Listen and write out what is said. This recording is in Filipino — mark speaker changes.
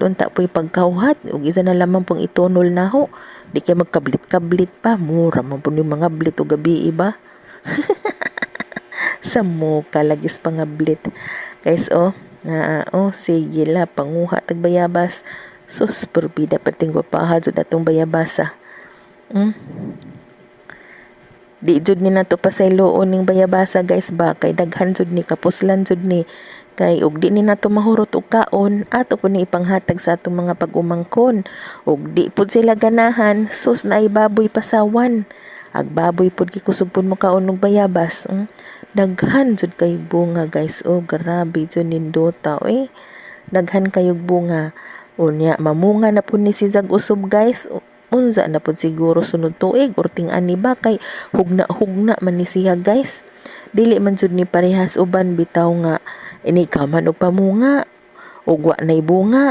Speaker 1: unta po'y pagkauhat ug isa na lamang pong itunol na ho. Di kay magkablit-kablit pa, mura man po yung mga blit o gabi iba. Sa mo kalagis pa nga blit. Guys, sige la, panguha tag bayabas. Sus, perbida pating wapahad jud atong bayabasa. Di jud ni nato pasayloon ning bayabasa guys ba, kay daghan jud ni, kapuslan jud ni. Kay ug di ni nato mahurot og kaon, ato po ni ipanghatag sa atong mga pag-umangkon. Ug di pud sila ganahan, sus na ay baboy pasawan. Ag baboy pud gikusog pud mo kaon og bayabas. Daghan jud kay bunga guys. Grabe jud nindota daghan kayog bunga. Unya mamunga na pud ni si Zag-usob guys. Unsa na pud siguro sunod tuig or ting-ani ba, kay hugna man ni siya guys. Dili man jud ni parehas uban bitaw nga ini ka man og pamunga ug wa nay bunga.